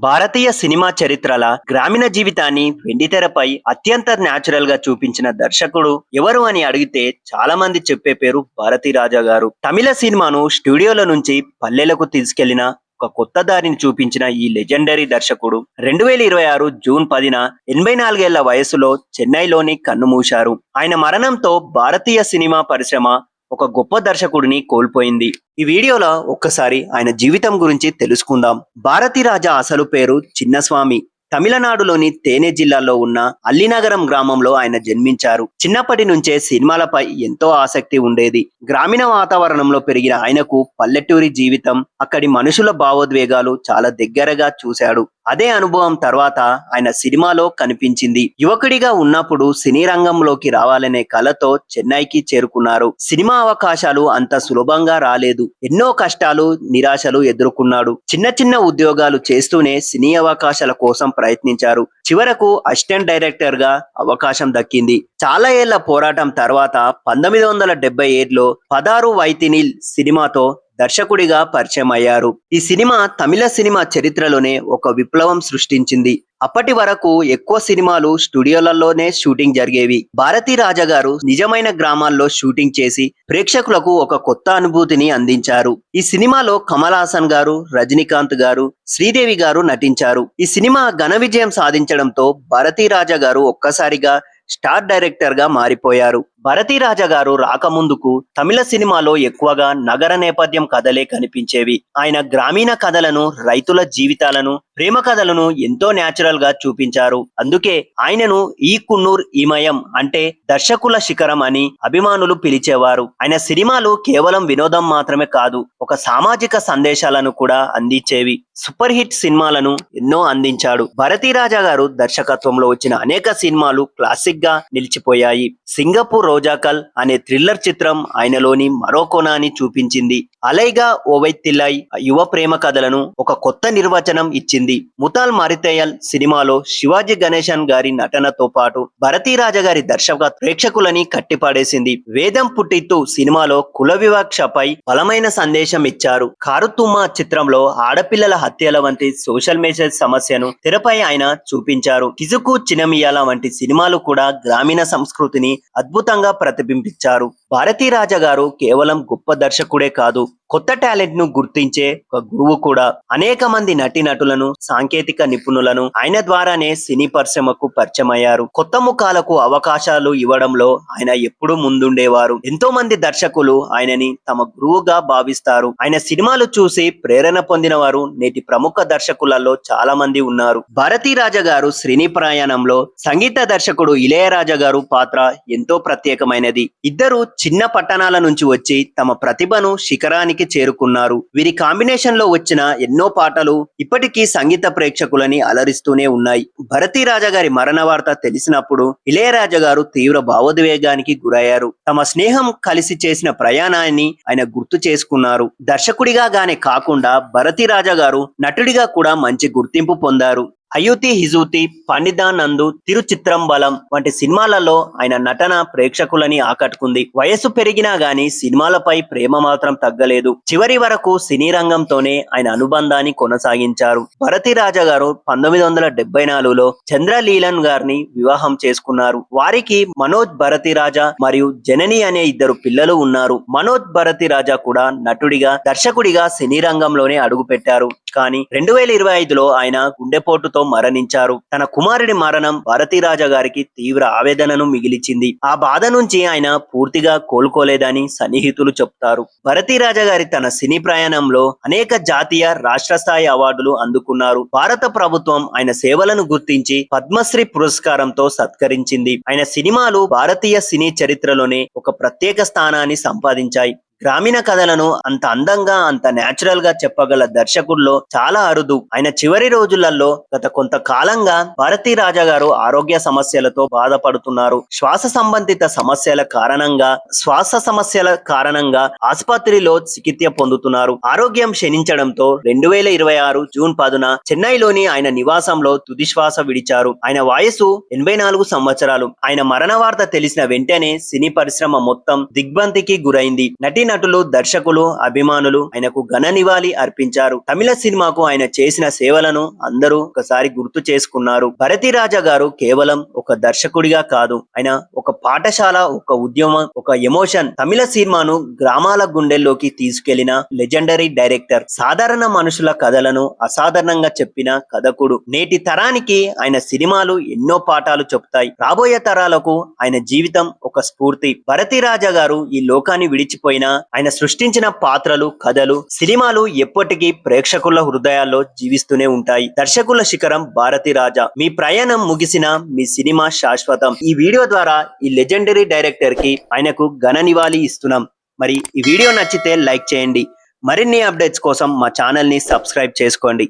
భారతీయ cinema చరిత్రల గ్రామీణ జీవితాన్ని వెండితెరపై అత్యంత న్యాచురల్ గా చూపించిన దర్శకుడు ఎవరు అని అడిగితే చాలా మంది చెప్పే పేరు భారతీ రాజా గారు. తమిళ సినిమాను స్టూడియోల నుంచి పల్లెలకు తీసుకెళ్లిన ఒక కొత్త దారిని చూపించిన ఈ లెజెండరీ దర్శకుడు 2026 జూన్ 10న 84 వయసులో చెన్నైలోని కన్నుమూశారు. ఆయన మరణంతో భారతీయ సినిమా పరిశ్రమ ఒక గొప్ప దర్శకుడిని కోల్పోయింది. ఈ వీడియోలో ఒక్కసారి ఆయన జీవితం గురించి తెలుసుకుందాం. భారతీ రాజా అసలు పేరు చిన్నస్వామి. తమిళనాడులోని తేనె జిల్లాలో ఉన్న అల్లినగరం గ్రామంలో ఆయన జన్మించారు. చిన్నప్పటి నుంచే సినిమాలపై ఎంతో ఆసక్తి ఉండేది. గ్రామీణ వాతావరణంలో పెరిగిన ఆయనకు పల్లెటూరి జీవితం, అక్కడి మనుషుల భావోద్వేగాలు చాలా దగ్గరగా చూశాడు. అదే అనుభవం తర్వాత ఆయన సినిమాలో కనిపించింది. యువకుడిగా ఉన్నప్పుడు సినీ రంగంలోకి రావాలనే కలతో చెన్నైకి చేరుకున్నారు. సినిమా అవకాశాలు అంత సులభంగా రాలేదు. ఎన్నో కష్టాలు, నిరాశలు ఎదుర్కొన్నాడు. చిన్న చిన్న ఉద్యోగాలు చేస్తూనే సినీ అవకాశాల కోసం ప్రయత్నించారు. చివరకు అసిస్టెంట్ డైరెక్టర్ గా అవకాశం దక్కింది. చాలా ఏళ్ల పోరాటం తర్వాత 1977లో 16 వైతినిల్ సినిమాతో దర్శకుడిగా పరిచయం అయ్యారు. ఈ సినిమా తమిళ సినిమా చరిత్రలోనే ఒక విప్లవం సృష్టించింది. అప్పటి వరకు ఎక్కువ సినిమాలు స్టూడియోలలోనే షూటింగ్ జరిగేవి. భారతీ రాజా గారు నిజమైన గ్రామాల్లో షూటింగ్ చేసి ప్రేక్షకులకు ఒక కొత్త అనుభూతిని అందించారు. ఈ సినిమాలో కమల్ హాసన్ గారు, రజనీకాంత్ గారు, శ్రీదేవి గారు నటించారు. ఈ సినిమా ఘన విజయం సాధించడంతో భారతీ రాజా గారు ఒక్కసారిగా స్టార్ డైరెక్టర్ గా మారిపోయారు. భారతీ రాజా గారు రాకముందుకు తమిళ సినిమాలో ఎక్కువగా నగర నేపథ్యం కథలే కనిపించేవి. ఆయన గ్రామీణ కథలను, రైతుల జీవితాలను, ప్రేమ కథలను ఎంతో న్యాచురల్ గా చూపించారు. అందుకే ఆయనను ఈ కున్నూర్ ఈమయం అంటే దర్శకుల శిఖరం అని అభిమానులు పిలిచేవారు. ఆయన సినిమాలు కేవలం వినోదం మాత్రమే కాదు, ఒక సామాజిక సందేశాలను కూడా అందించేవి. సూపర్ హిట్ సినిమాలను ఎన్నో అందించాడు. భారతీ రాజా గారు దర్శకత్వంలో వచ్చిన అనేక సినిమాలు క్లాసిక్ గా నిలిచిపోయాయి. సింగపూర్ రోజాకల్ అనే థ్రిల్లర్ చిత్రం ఆయనలోని మరో కోణాన్ని చూపించింది. అలైగా ఓవైతిల్లై యువ ప్రేమ కథలను ఒక కొత్త నిర్వచనం ఇచ్చింది. ముతాల్ మారితేయల్ సినిమాలో శివాజీ గణేశన్ గారి నటనతో పాటు భారతీ రాజా గారి దర్శక ప్రేక్షకులని కట్టిపాడేసింది. వేదం పుట్టిత్తు సినిమాలో కుల వివక్షపై బలమైన సందేశం ఇచ్చారు. కారుతుమ్మ చిత్రంలో ఆడపిల్లల హత్యల వంటి సోషల్ మెసేజ్ సమస్యను తెరపై ఆయన చూపించారు. కిజుకు చినమియాల వంటి సినిమాలు కూడా గ్రామీణ సంస్కృతిని అద్భుతంగా ప్రతిబింబించారు. భారతీ రాజా గారు కేవలం గొప్ప దర్శకుడే కాదు, కొత్త టాలెంట్ ను గుర్తించే ఒక గురువు కూడా. అనేక మంది నటీనటులను, సాంకేతిక నిపుణులను ఆయన ద్వారానే సినీ పరిశ్రమకు పరిచయం అయ్యారు. కొత్త ముఖాలకు అవకాశాలు ఇవ్వడంలో ఆయన ఎప్పుడూ ముందుండేవారు. ఎంతో మంది దర్శకులు ఆయనని తమ గురువుగా భావిస్తారు. ఆయన సినిమాలు చూసి ప్రేరణ పొందిన వారు నేటి ప్రముఖ దర్శకులలో చాలా మంది ఉన్నారు. భారతీ రాజా గారు సినీ ప్రయాణంలో సంగీత దర్శకుడు ఇళయరాజా గారు పాత్ర ఎంతో ప్రత్యేకమైనది. ఇద్దరు చిన్న పట్టణాల నుంచి వచ్చి తమ ప్రతిభను శిఖరానికి చేరుకున్నారు. వీరి కాంబినేషన్ లో వచ్చిన ఎన్నో పాటలు ఇప్పటికీ సంగీత ప్రేక్షకులని అలరిస్తూనే ఉన్నాయి. భారతీ రాజా గారి మరణ వార్త తెలిసినప్పుడు ఇళయరాజా గారు తీవ్ర భావోద్వేగానికి గురయ్యారు. తమ స్నేహం కలిసి చేసిన ప్రయాణాన్ని ఆయన గుర్తు చేసుకున్నారు. దర్శకుడిగా గానే కాకుండా భారతీ రాజా గారు నటుడిగా కూడా మంచి గుర్తింపు పొందారు. అయోతి హిజూతి, పండితానందు, తిరుచిత్రంబలం వంటి సినిమాలలో ఆయన నటన ప్రేక్షకులని ఆకట్టుకుంది. వయసు పెరిగినా గాని సినిమాలపై ప్రేమ మాత్రం తగ్గలేదు. చివరి వరకు సినీ రంగంతోనే ఆయన అనుబంధాన్ని కొనసాగించారు. భారతీ రాజా గారు 1974లో చంద్రలీలన్ గారిని వివాహం చేసుకున్నారు. వారికి మనోజ్ భారతీ రాజా మరియు జనని అనే ఇద్దరు పిల్లలు ఉన్నారు. మనోజ్ భారతీ రాజా కూడా నటుడిగా, దర్శకుడిగా సినీ రంగంలోనే అడుగుపెట్టారు. కానీ 2025లో ఆయన గుండెపోటుతో మరణించారు. తన కుమారుడి మరణం భారతీ రాజా గారికి తీవ్ర ఆవేదనను మిగిల్చింది. ఆ బాధ నుంచి ఆయన పూర్తిగా కోలుకోలేదని సన్నిహితులు చెప్తారు. భారతీ రాజా గారి తన సినీ ప్రయాణంలో అనేక జాతీయ, రాష్ట్ర స్థాయి అవార్డులు అందుకున్నారు. భారత ప్రభుత్వం ఆయన సేవలను గుర్తించి పద్మశ్రీ పురస్కారంతో సత్కరించింది. ఆయన సినిమాలు భారతీయ సినీ చరిత్రలోనే ఒక ప్రత్యేక స్థానాన్ని సంపాదించాయి. గ్రామీణ కథలను అంత అందంగా, అంత న్యాచురల్ గా చెప్పగల దర్శకుల్లో చాలా అరుదు. ఆయన చివరి రోజులలో గత కొంతకాలంగా భారతీ రాజా గారు ఆరోగ్య సమస్యలతో బాధపడుతున్నారు. శ్వాస సమస్యల కారణంగా ఆసుపత్రిలో చికిత్స పొందుతున్నారు. ఆరోగ్యం క్షీణించడంతో 2026 జూన్ 10న చెన్నైలోని ఆయన నివాసంలో తుది శ్వాస విడిచారు. ఆయన వయసు 84 సంవత్సరాలు. ఆయన మరణ వార్త తెలిసిన వెంటనే సినీ పరిశ్రమ మొత్తం దిగ్భ్రాంతికి గురైంది. నటి నటులు, దర్శకులు, అభిమానులు ఆయనకు ఘన నివాళి అర్పించారు. తమిళ సినిమాకు ఆయన చేసిన సేవలను అందరూ ఒకసారి గుర్తు చేసుకున్నారు. భరతీ రాజా గారు కేవలం ఒక దర్శకుడిగా కాదు, ఆయన ఒక పాఠశాల, ఒక ఉద్యమం, ఒక ఎమోషన్. తమిళ సినిమాను గ్రామాల గుండెల్లోకి తీసుకెళ్లిన లెజెండరీ డైరెక్టర్. సాధారణ మనుషుల కథలను అసాధారణంగా చెప్పిన కథకుడు. నేటి తరానికి ఆయన సినిమాలు ఎన్నో పాఠాలు చెప్తాయి. రాబోయే తరాలకు ఆయన జీవితం ఒక స్ఫూర్తి. భరతీ రాజా గారు ఈ లోకాన్ని విడిచిపోయినా ఆయన సృష్టించిన పాత్రలు, కథలు, సినిమాలు ఎప్పటికీ ప్రేక్షకుల హృదయాల్లో జీవిస్తూనే ఉంటాయి. దర్శకుల శిఖరం భారతీ రాజా. మీ ప్రయాణం ముగిసిన మీ సినిమా శాశ్వతం. ఈ వీడియో ద్వారా ఈ లెజెండరీ డైరెక్టర్ కి ఆయనకు ఘన నివాళి ఇస్తున్నాం. మరి ఈ వీడియో నచ్చితే లైక్ చేయండి. మరిన్ని అప్డేట్స్ కోసం మా ఛానల్ ని సబ్స్క్రైబ్ చేసుకోండి.